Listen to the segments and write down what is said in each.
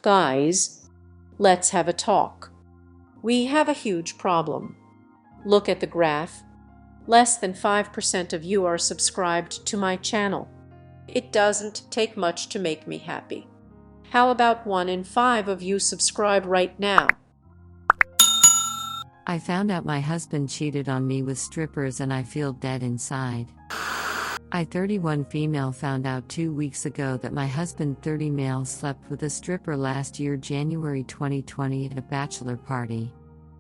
Guys, let's have a talk. We have a huge problem. Look at the graph. Less than 5% of you are subscribed to my channel. It doesn't take much to make me happy. How about 1 in 5 of you subscribe right now? I found out my husband cheated on me with strippers and I feel dead inside. I 31 female found out 2 weeks ago that my husband 30 male slept with a stripper last year January 2020 at a bachelor party.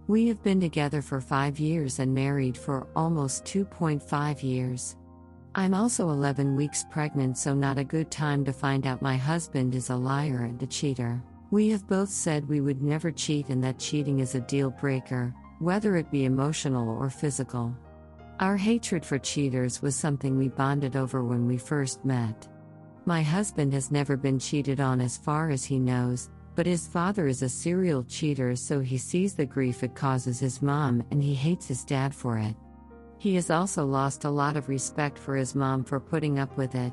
We have been together for 5 years and married for almost 2.5 years. I'm also 11 weeks pregnant, so not a good time to find out my husband is a liar and a cheater. We have both said we would never cheat and that cheating is a deal breaker, whether it be emotional or physical. Our hatred for cheaters was something we bonded over when we first met. My husband has never been cheated on as far as he knows, but his father is a serial cheater, so he sees the grief it causes his mom and he hates his dad for it. He has also lost a lot of respect for his mom for putting up with it.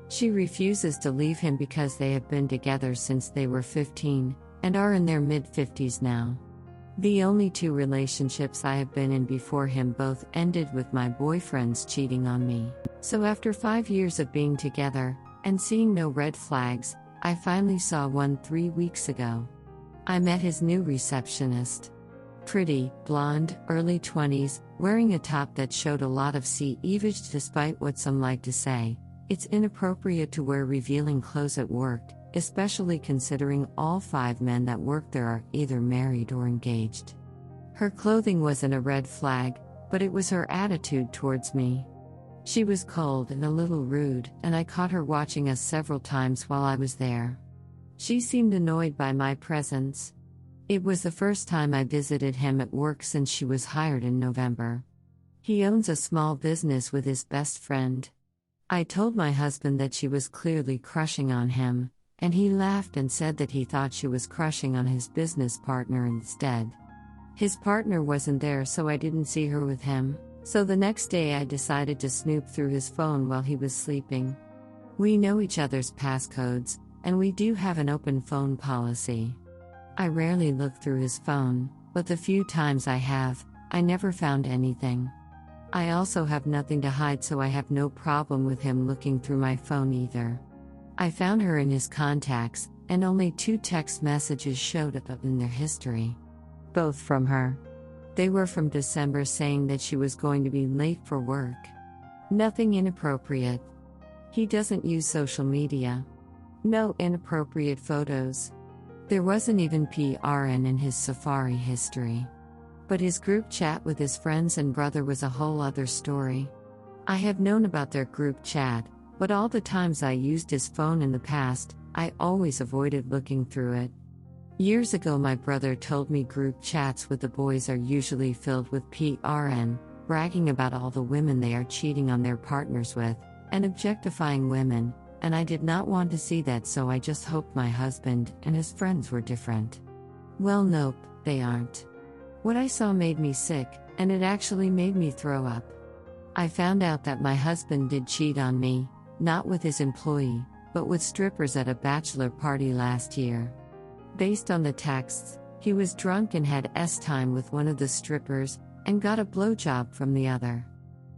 She refuses to leave him because they have been together since they were 15 and are in their mid-50s now. The only 2 relationships I have been in before him both ended with my boyfriends cheating on me. So after 5 years of being together, and seeing no red flags, I finally saw one 3 weeks ago. I met his new receptionist. Pretty, blonde, early 20s, wearing a top that showed a lot of cleavage despite what some like to say. It's inappropriate to wear revealing clothes at work, especially considering all 5 men that work there are either married or engaged. Her clothing wasn't a red flag, but it was her attitude towards me. She was cold and a little rude, and I caught her watching us several times while I was there. She seemed annoyed by my presence. It was the first time I visited him at work since she was hired in November. He owns a small business with his best friend. I told my husband that she was clearly crushing on him, and he laughed and said that he thought she was crushing on his business partner instead. His partner wasn't there, so I didn't see her with him, so the next day I decided to snoop through his phone while he was sleeping. We know each other's passcodes, and we do have an open phone policy. I rarely look through his phone, but the few times I have, I never found anything. I also have nothing to hide, so I have no problem with him looking through my phone either. I found her in his contacts, and only 2 text messages showed up in their history. Both from her. They were from December saying that she was going to be late for work. Nothing inappropriate. He doesn't use social media. No inappropriate photos. There wasn't even PRN in his Safari history. But his group chat with his friends and brother was a whole other story. I have known about their group chat, but all the times I used his phone in the past, I always avoided looking through it. Years ago my brother told me group chats with the boys are usually filled with PRN, bragging about all the women they are cheating on their partners with, and objectifying women, and I did not want to see that, so I just hoped my husband and his friends were different. Well, nope, they aren't. What I saw made me sick, and it actually made me throw up. I found out that my husband did cheat on me, not with his employee, but with strippers at a bachelor party last year. Based on the texts, he was drunk and had time with one of the strippers, and got a blowjob from the other.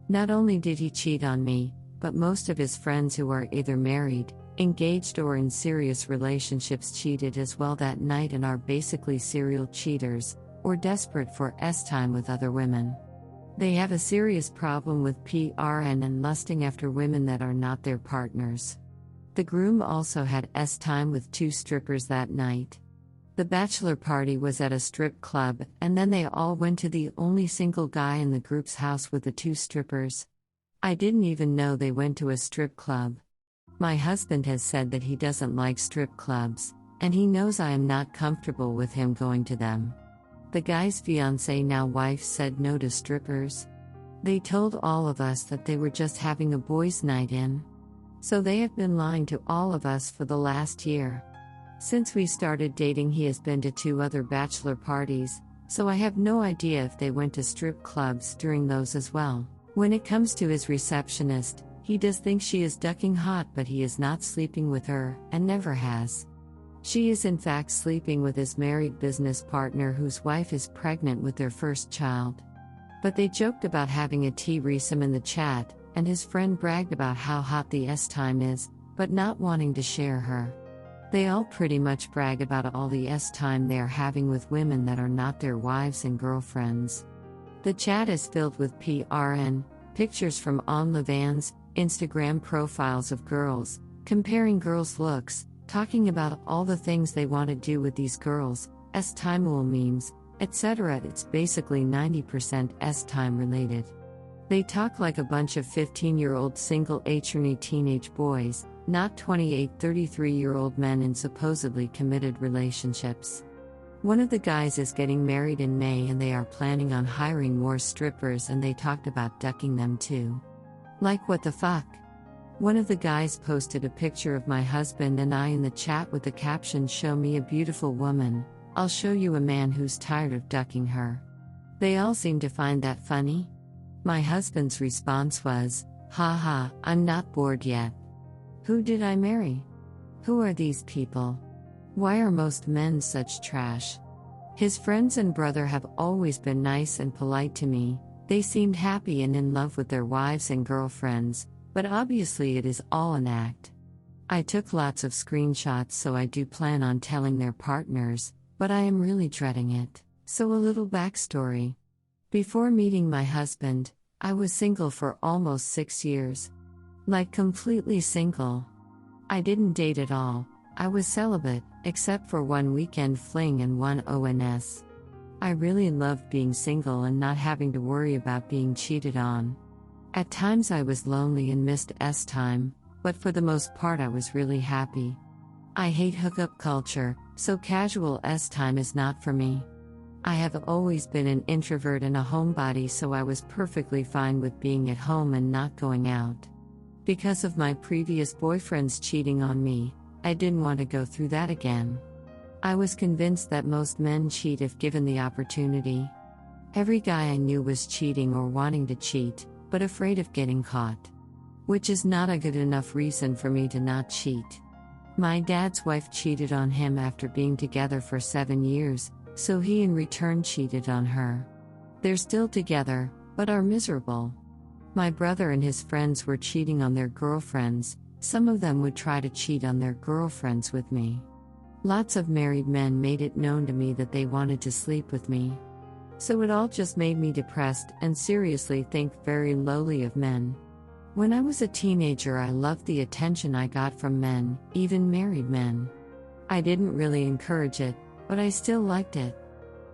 Not only did he cheat on me, but most of his friends who are either married, engaged or in serious relationships cheated as well that night and are basically serial cheaters, or desperate for time with other women. They have a serious problem with PRN and lusting after women that are not their partners. The groom also had time with 2 strippers that night. The bachelor party was at a strip club, and then they all went to the only single guy in the group's house with the 2 strippers. I didn't even know they went to a strip club. My husband has said that he doesn't like strip clubs, and he knows I am not comfortable with him going to them. The guy's fiancée, now wife, said no to strippers. They told all of us that they were just having a boys' night in. So they have been lying to all of us for the last year. Since we started dating, he has been to 2 other bachelor parties, so I have no idea if they went to strip clubs during those as well. When it comes to his receptionist, he does think she is ducking hot, but he is not sleeping with her, and never has. She is in fact sleeping with his married business partner whose wife is pregnant with their first child. But they joked about having a threesome in the chat, and his friend bragged about how hot the S-time is, but not wanting to share her. They all pretty much brag about all the S-time they're having with women that are not their wives and girlfriends. The chat is filled with PRN, pictures from OnlyFans, Instagram profiles of girls, comparing girls' looks, talking about all the things they want to do with these girls, S-time memes, etc. It's basically 90% S-time related. They talk like a bunch of 15-year-old single attorney teenage boys, not 28, 33-year-old men in supposedly committed relationships. One of the guys is getting married in May and they are planning on hiring more strippers, and they talked about ducking them too. Like, what the fuck? One of the guys posted a picture of my husband and I in the chat with the caption, "Show me a beautiful woman, I'll show you a man who's tired of ducking her." They all seem to find that funny. My husband's response was, "Haha, I'm not bored yet. Who did I marry? Who are these people? Why are most men such trash?" His friends and brother have always been nice and polite to me. They seemed happy and in love with their wives and girlfriends, but obviously it is all an act. I took lots of screenshots, so I do plan on telling their partners, but I am really dreading it. So a little backstory. Before meeting my husband, I was single for almost 6 years. Like, completely single. I didn't date at all. I was celibate, except for one weekend fling and one ONS. I really loved being single and not having to worry about being cheated on. At times I was lonely and missed S-time, but for the most part I was really happy. I hate hookup culture, so casual S-time is not for me. I have always been an introvert and a homebody, so I was perfectly fine with being at home and not going out. Because of my previous boyfriends cheating on me, I didn't want to go through that again. I was convinced that most men cheat if given the opportunity. Every guy I knew was cheating or wanting to cheat, but afraid of getting caught. Which is not a good enough reason for me to not cheat. My dad's wife cheated on him after being together for 7 years, so he in return cheated on her. They're still together, but are miserable. My brother and his friends were cheating on their girlfriends. Some of them would try to cheat on their girlfriends with me. Lots of married men made it known to me that they wanted to sleep with me. So it all just made me depressed and seriously think very lowly of men. When I was a teenager, I loved the attention I got from men, even married men. I didn't really encourage it, but I still liked it.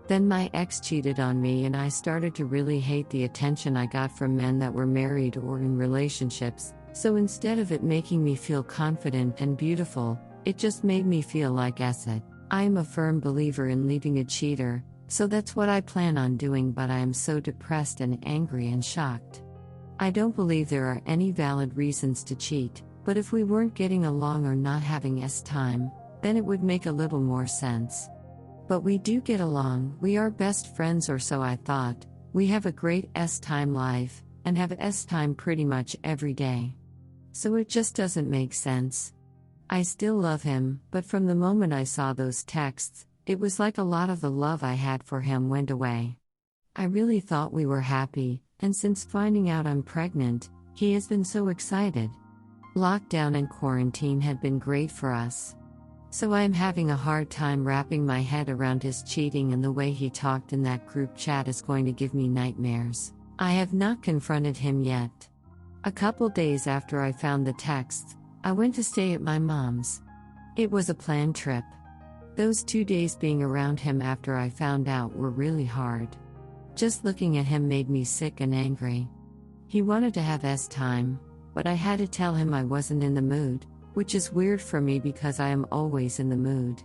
Then my ex cheated on me and I started to really hate the attention I got from men that were married or in relationships, so instead of it making me feel confident and beautiful, it just made me feel like acid. I am a firm believer in leaving a cheater, so that's what I plan on doing, but I am so depressed and angry and shocked. I don't believe there are any valid reasons to cheat, but if we weren't getting along or not having S-time, then it would make a little more sense. But we do get along, we are best friends, or so I thought. We have a great S-time life, and have S-time pretty much every day. So it just doesn't make sense. I still love him, but from the moment I saw those texts, it was like a lot of the love I had for him went away. I really thought we were happy, and since finding out I'm pregnant, he has been so excited. Lockdown and quarantine had been great for us. So I'm having a hard time wrapping my head around his cheating, and the way he talked in that group chat is going to give me nightmares. I have not confronted him yet. A couple days after I found the texts, I went to stay at my mom's. It was a planned trip. Those 2 days being around him after I found out were really hard. Just looking at him made me sick and angry. He wanted to have S-time, but I had to tell him I wasn't in the mood, which is weird for me because I am always in the mood.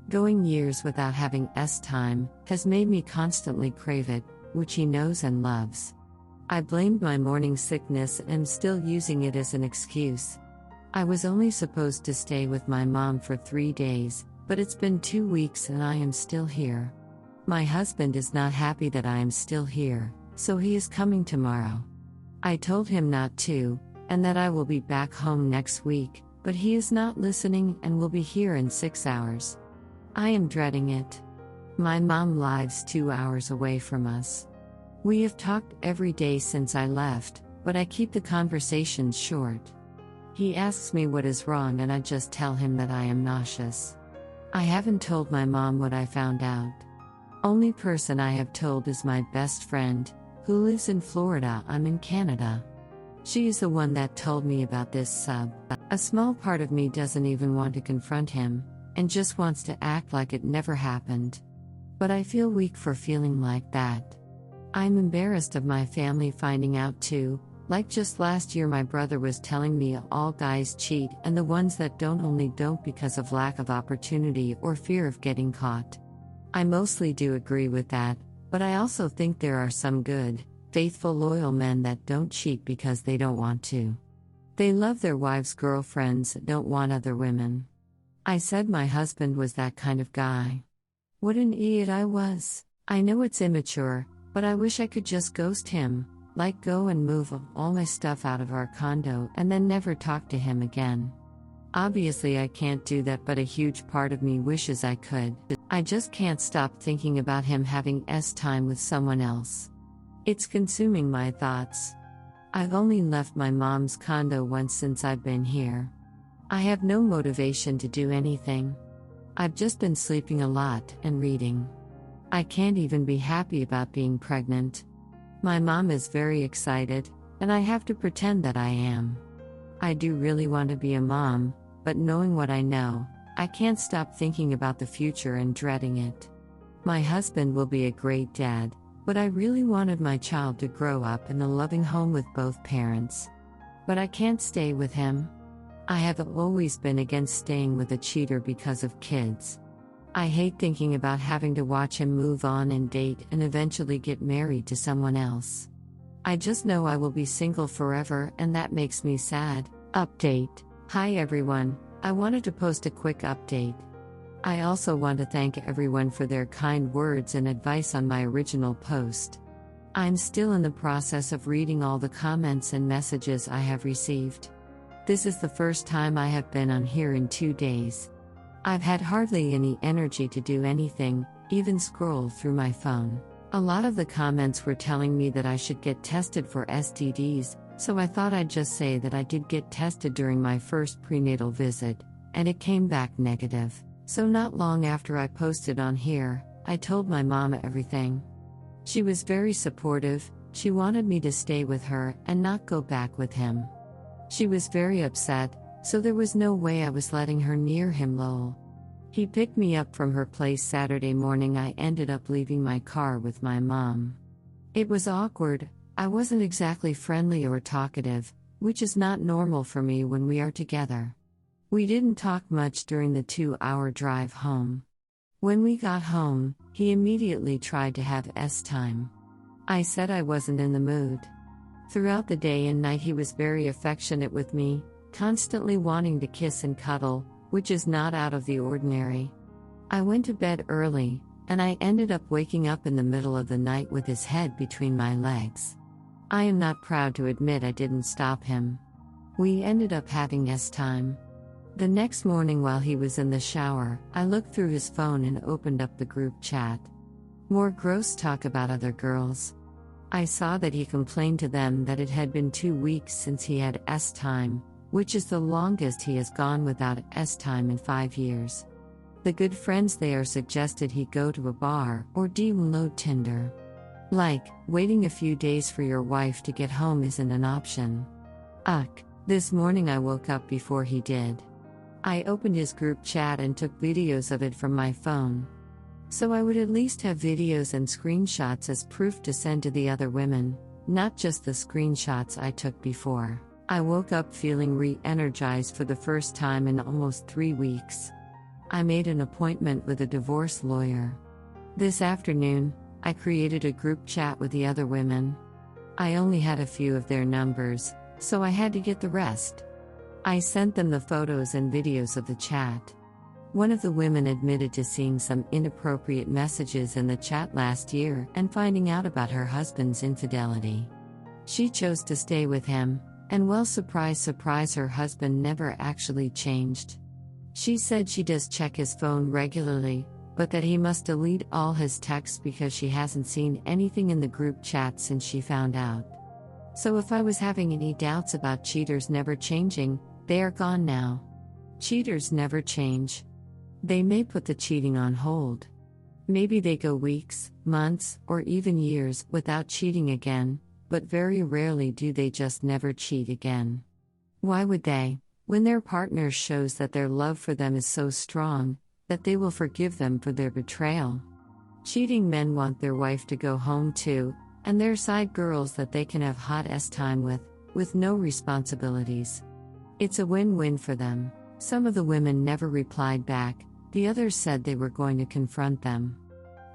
Going years without having S-time has made me constantly crave it, which he knows and loves. I blamed my morning sickness and am still using it as an excuse. I was only supposed to stay with my mom for 3 days, but it's been 2 weeks and I am still here. My husband is not happy that I am still here, so he is coming tomorrow. I told him not to, and that I will be back home next week, but he is not listening and will be here in 6 hours. I am dreading it. My mom lives 2 hours away from us. We have talked every day since I left, but I keep the conversations short. He asks me what is wrong and I just tell him that I am nauseous. I haven't told my mom what I found out. Only person I have told is my best friend, who lives in Florida. I'm in Canada. She is the one that told me about this sub. A small part of me doesn't even want to confront him, and just wants to act like it never happened. But I feel weak for feeling like that. I'm embarrassed of my family finding out too, like just last year my brother was telling me all guys cheat and the ones that don't because of lack of opportunity or fear of getting caught. I mostly do agree with that, but I also think there are some good, faithful, loyal men that don't cheat because they don't want to. They love their wives' girlfriends, don't want other women. I said my husband was that kind of guy. What an idiot I was. I know it's immature, but I wish I could just ghost him, like go and move all my stuff out of our condo and then never talk to him again. Obviously I can't do that, but a huge part of me wishes I could. I just can't stop thinking about him having time with someone else. It's consuming my thoughts. I've only left my mom's condo once since I've been here. I have no motivation to do anything. I've just been sleeping a lot and reading. I can't even be happy about being pregnant. My mom is very excited, and I have to pretend that I am. I do really want to be a mom, but knowing what I know, I can't stop thinking about the future and dreading it. My husband will be a great dad, but I really wanted my child to grow up in a loving home with both parents. But I can't stay with him. I have always been against staying with a cheater because of kids. I hate thinking about having to watch him move on and date and eventually get married to someone else. I just know I will be single forever and that makes me sad. Update. Hi everyone, I wanted to post a quick update. I also want to thank everyone for their kind words and advice on my original post. I'm still in the process of reading all the comments and messages I have received. This is the first time I have been on here in 2 days. I've had hardly any energy to do anything, even scroll through my phone. A lot of the comments were telling me that I should get tested for STDs, so I thought I'd just say that I did get tested during my first prenatal visit, and it came back negative. So not long after I posted on here, I told my mom everything. She was very supportive. She wanted me to stay with her and not go back with him. She was very upset, so there was no way I was letting her near him. Lol. He picked me up from her place Saturday morning. I ended up leaving my car with my mom. It was awkward. I wasn't exactly friendly or talkative, which is not normal for me when we are together. We didn't talk much during the 2-hour drive home. When we got home, he immediately tried to have time. I said I wasn't in the mood. Throughout the day and night he was very affectionate with me, constantly wanting to kiss and cuddle, which is not out of the ordinary. I went to bed early, and I ended up waking up in the middle of the night with his head between my legs. I am not proud to admit I didn't stop him. We ended up having time. The next morning while he was in the shower, I looked through his phone and opened up the group chat. More gross talk about other girls. I saw that he complained to them that it had been 2 weeks since he had time, which is the longest he has gone without time in 5 years. The good friends there suggested he go to a bar or download Tinder. Like, waiting a few days for your wife to get home isn't an option. This morning I woke up before he did. I opened his group chat and took videos of it from my phone. So I would at least have videos and screenshots as proof to send to the other women, not just the screenshots I took before. I woke up feeling re-energized for the first time in almost 3 weeks. I made an appointment with a divorce lawyer. This afternoon, I created a group chat with the other women. I only had a few of their numbers, so I had to get the rest. I sent them the photos and videos of the chat. One of the women admitted to seeing some inappropriate messages in the chat last year and finding out about her husband's infidelity. She chose to stay with him, And well, surprise, surprise, her husband never actually changed. She said she does check his phone regularly, but that he must delete all his texts because she hasn't seen anything in the group chat since she found out. So if I was having any doubts about cheaters never changing, they are gone now. Cheaters never change. They may put the cheating on hold. Maybe they go weeks, months, or even years without cheating again, but very rarely do they just never cheat again. Why would they, when their partner shows that their love for them is so strong, that they will forgive them for their betrayal? Cheating men want their wife to go home to, and their side girls that they can have hot time with no responsibilities. It's a win-win for them. Some of the women never replied back, the others said they were going to confront them.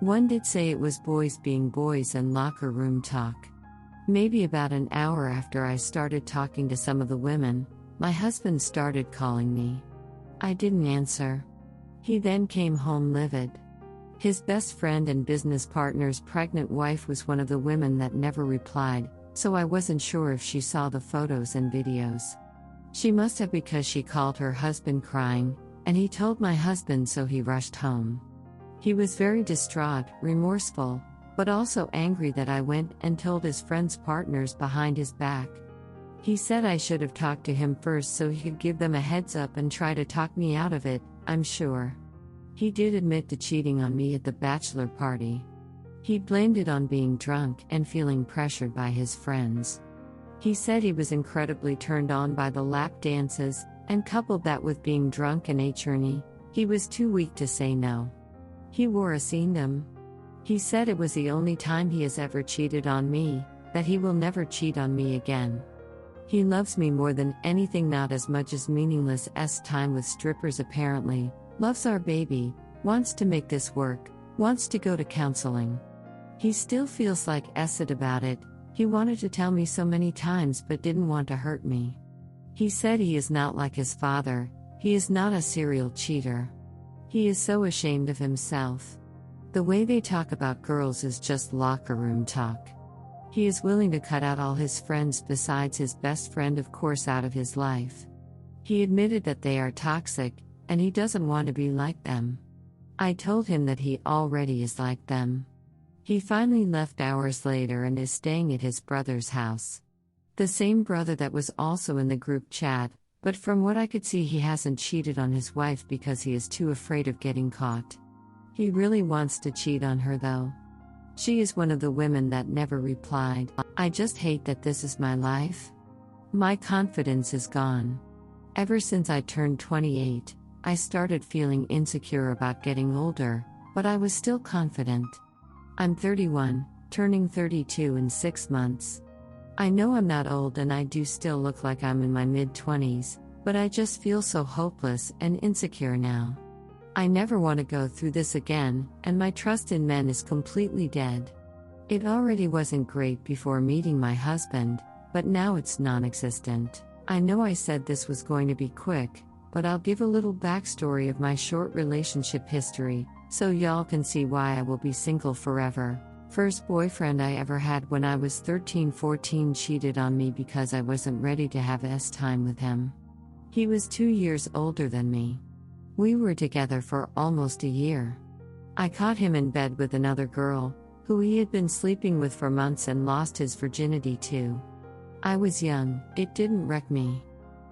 One did say it was boys being boys and locker room talk. Maybe about an hour after I started talking to some of the women, my husband started calling me. I didn't answer. He then came home livid. His best friend and business partner's pregnant wife was one of the women that never replied, so I wasn't sure if she saw the photos and videos. She must have, because she called her husband crying, and he told my husband, so he rushed home. He was very distraught, remorseful, but also angry that I went and told his friend's partners behind his back. He said I should have talked to him first so he could give them a heads up and try to talk me out of it, I'm sure. He did admit to cheating on me at the bachelor party. He blamed it on being drunk and feeling pressured by his friends. He said he was incredibly turned on by the lap dances, and coupled that with being drunk and churny, he was too weak to say no. He wore a condom. He said it was the only time he has ever cheated on me, that he will never cheat on me again. He loves me more than anything, not as much as meaningless time with strippers apparently, loves our baby, wants to make this work, wants to go to counseling. He still feels like acid about it. He wanted to tell me so many times but didn't want to hurt me. He said he is not like his father, he is not a serial cheater. He is so ashamed of himself. The way they talk about girls is just locker room talk. He is willing to cut out all his friends besides his best friend, of course, out of his life. He admitted that they are toxic, and he doesn't want to be like them. I told him that he already is like them. He finally left hours later and is staying at his brother's house. The same brother that was also in the group chat, but from what I could see he hasn't cheated on his wife because he is too afraid of getting caught. He really wants to cheat on her though. She is one of the women that never replied. I just hate that this is my life. My confidence is gone. Ever since I turned 28, I started feeling insecure about getting older, but I was still confident. I'm 31, turning 32 in 6 months. I know I'm not old and I do still look like I'm in my mid-20s, but I just feel so hopeless and insecure now. I never want to go through this again, and my trust in men is completely dead. It already wasn't great before meeting my husband, but now it's non-existent. I know I said this was going to be quick, but I'll give a little backstory of my short relationship history, so y'all can see why I will be single forever. First boyfriend I ever had when I was 13-14 cheated on me because I wasn't ready to have time with him. He was 2 years older than me. We were together for almost a year. I caught him in bed with another girl, who he had been sleeping with for months, and lost his virginity too. I was young, it didn't wreck me.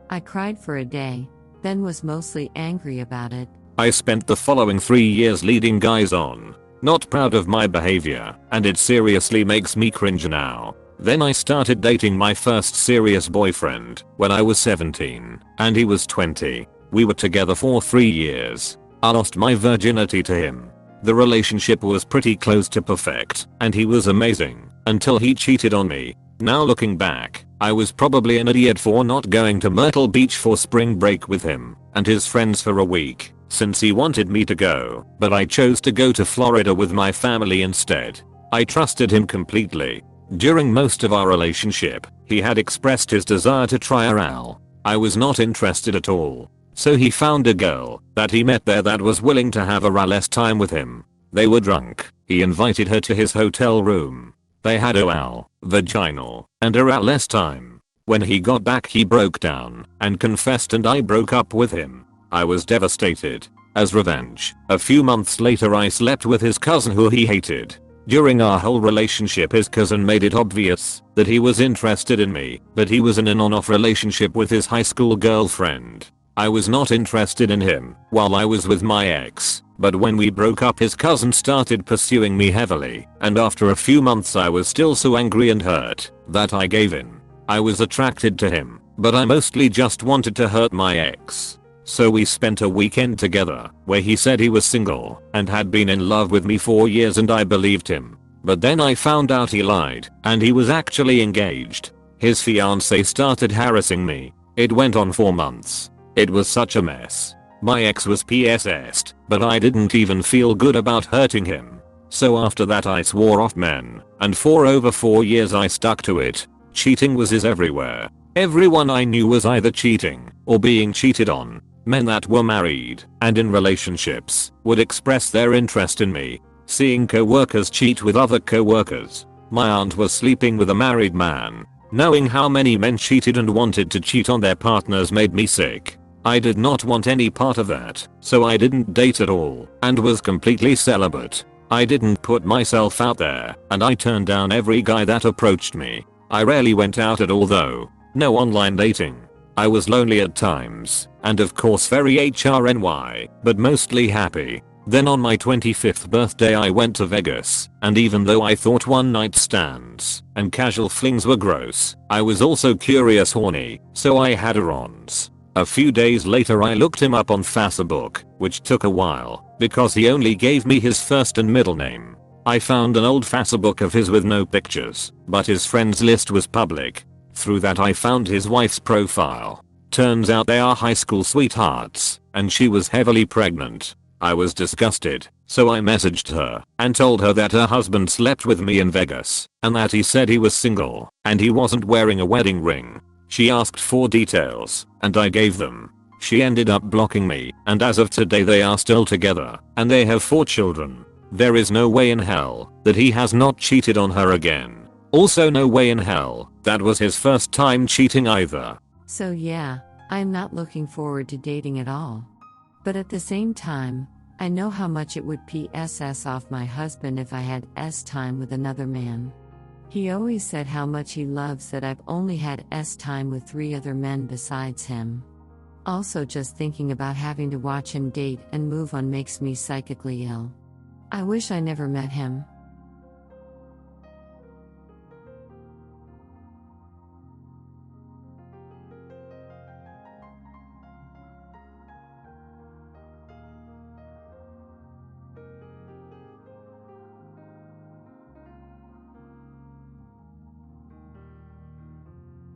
I cried for a day, then was mostly angry about it. I spent the following 3 years leading guys on. Not proud of my behavior, and it seriously makes me cringe now. Then I started dating my first serious boyfriend when I was 17, and he was 20. We were together for 3 years. I lost my virginity to him. The relationship was pretty close to perfect, and he was amazing, until he cheated on me. Now looking back, I was probably an idiot for not going to Myrtle Beach for spring break with him and his friends for a week, since he wanted me to go, but I chose to go to Florida with my family instead. I trusted him completely. During most of our relationship, he had expressed his desire to try her out. I was not interested at all. So he found a girl that he met there that was willing to have a less time with him. They were drunk. He invited her to his hotel room. They had oral, vaginal, and less time. When he got back he broke down and confessed and I broke up with him. I was devastated. As revenge, a few months later I slept with his cousin who he hated. During our whole relationship his cousin made it obvious that he was interested in me, but he was in an on-off relationship with his high school girlfriend. I was not interested in him while I was with my ex, but when we broke up his cousin started pursuing me heavily, and after a few months I was still so angry and hurt that I gave in. I was attracted to him, but I mostly just wanted to hurt my ex. So we spent a weekend together where he said he was single and had been in love with me for years and I believed him. But then I found out he lied and he was actually engaged. His fiancée started harassing me. It went on for months. It was such a mess. My ex was PSS'd, but I didn't even feel good about hurting him. So after that I swore off men, and for over 4 years I stuck to it. Cheating was everywhere. Everyone I knew was either cheating or being cheated on. Men that were married and in relationships would express their interest in me. Seeing co-workers cheat with other co-workers. My aunt was sleeping with a married man. Knowing how many men cheated and wanted to cheat on their partners made me sick. I did not want any part of that, so I didn't date at all and was completely celibate. I didn't put myself out there and I turned down every guy that approached me. I rarely went out at all though. No online dating. I was lonely at times, and of course very HRNY, but mostly happy. Then on my 25th birthday I went to Vegas, and even though I thought one night stands and casual flings were gross, I was also curious horny, so I had her-ons. A few days later I looked him up on Facebook, which took a while, because he only gave me his first and middle name. I found an old Facebook of his with no pictures, but his friends list was public. Through that I found his wife's profile. Turns out they are high school sweethearts, and she was heavily pregnant. I was disgusted, so I messaged her and told her that her husband slept with me in Vegas, and that he said he was single, and he wasn't wearing a wedding ring. She asked for details, and I gave them. She ended up blocking me, and as of today they are still together, and they have 4 children. There is no way in hell that he has not cheated on her again. Also no way in hell that was his first time cheating either. So yeah, I'm not looking forward to dating at all. But at the same time, I know how much it would PSS off my husband if I had time with another man. He always said how much he loves that I've only had time with 3 other men besides him. Also just thinking about having to watch him date and move on makes me psychically ill. I wish I never met him.